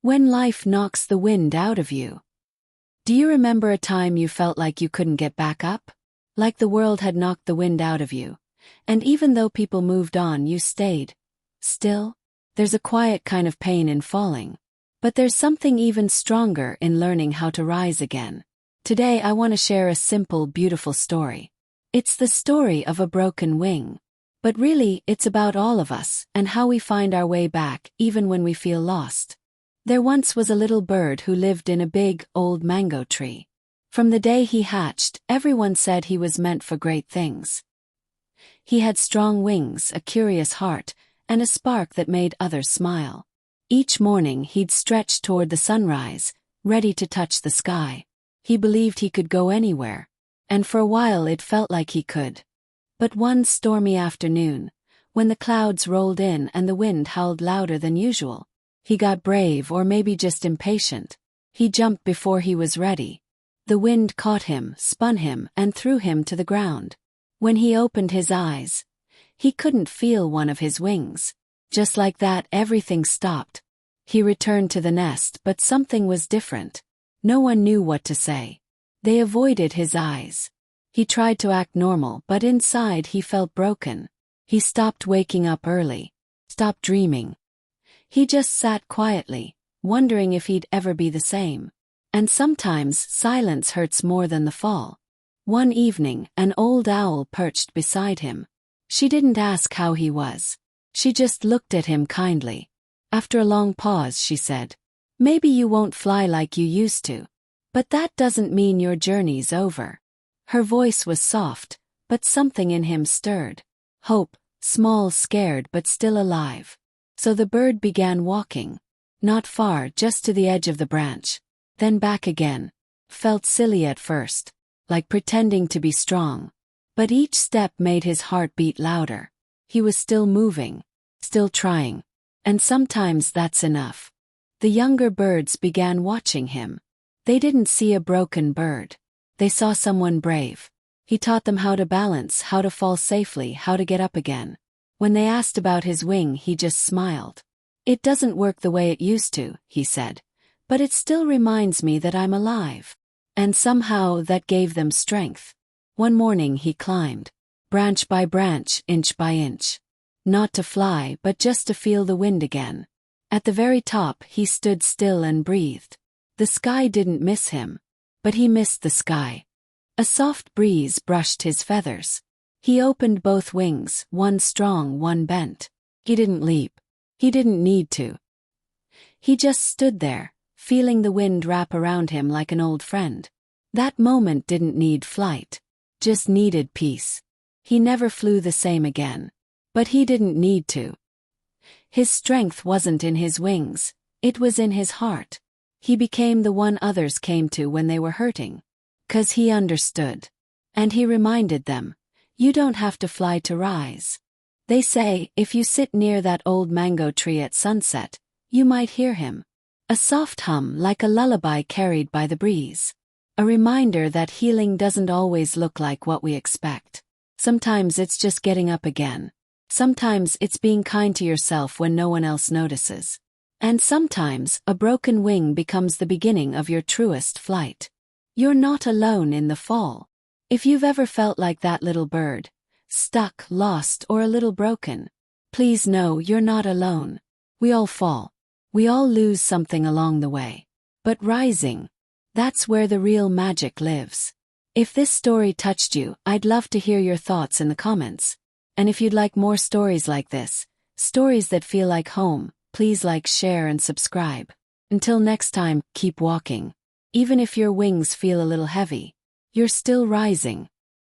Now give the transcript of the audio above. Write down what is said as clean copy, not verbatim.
When life knocks the wind out of you. Do you remember a time you felt like you couldn't get back up? Like the world had knocked the wind out of you. And even though people moved on, you stayed. Still, there's a quiet kind of pain in falling. But there's something even stronger in learning how to rise again. Today I want to share a simple, beautiful story. It's the story of a broken wing. But really, it's about all of us and how we find our way back even when we feel lost. There once was a little bird who lived in a big, old mango tree. From the day he hatched, everyone said he was meant for great things. He had strong wings, a curious heart, and a spark that made others smile. Each morning he'd stretch toward the sunrise, ready to touch the sky. He believed he could go anywhere, and for a while it felt like he could. But one stormy afternoon, when the clouds rolled in and the wind howled louder than usual, he got brave, or maybe just impatient. He jumped before he was ready. The wind caught him, spun him, and threw him to the ground. When he opened his eyes, he couldn't feel one of his wings. Just like that, everything stopped. He returned to the nest, but something was different. No one knew what to say. They avoided his eyes. He tried to act normal, but inside he felt broken. He stopped waking up early, stopped dreaming. He just sat quietly, wondering if he'd ever be the same. And sometimes silence hurts more than the fall. One evening, an old owl perched beside him. She didn't ask how he was. She just looked at him kindly. After a long pause, she said, "Maybe you won't fly like you used to. But that doesn't mean your journey's over." Her voice was soft, but something in him stirred. Hope, small, scared, but still alive. So the bird began walking. Not far, just to the edge of the branch. Then back again. Felt silly at first, like pretending to be strong. But each step made his heart beat louder. He was still moving, still trying. And sometimes that's enough. The younger birds began watching him. They didn't see a broken bird. They saw someone brave. He taught them how to balance, how to fall safely, how to get up again. When they asked about his wing, he just smiled. "It doesn't work the way it used to," he said. "But it still reminds me that I'm alive." And somehow that gave them strength. One morning he climbed. Branch by branch, inch by inch. Not to fly, but just to feel the wind again. At the very top, he stood still and breathed. The sky didn't miss him. But he missed the sky. A soft breeze brushed his feathers. He opened both wings, one strong, one bent. He didn't leap. He didn't need to. He just stood there, feeling the wind wrap around him like an old friend. That moment didn't need flight. Just needed peace. He never flew the same again. But he didn't need to. His strength wasn't in his wings. It was in his heart. He became the one others came to when they were hurting. 'Cause he understood. And he reminded them, "You don't have to fly to rise." They say, if you sit near that old mango tree at sunset, you might hear him. A soft hum like a lullaby carried by the breeze. A reminder that healing doesn't always look like what we expect. Sometimes it's just getting up again. Sometimes it's being kind to yourself when no one else notices. And sometimes a broken wing becomes the beginning of your truest flight. You're not alone in the fall. If you've ever felt like that little bird, stuck, lost, or a little broken, please know you're not alone. We all fall. We all lose something along the way. But rising, that's where the real magic lives. If this story touched you, I'd love to hear your thoughts in the comments. And if you'd like more stories like this, stories that feel like home, please like, share, and subscribe. Until next time, keep walking. Even if your wings feel a little heavy, you're still rising.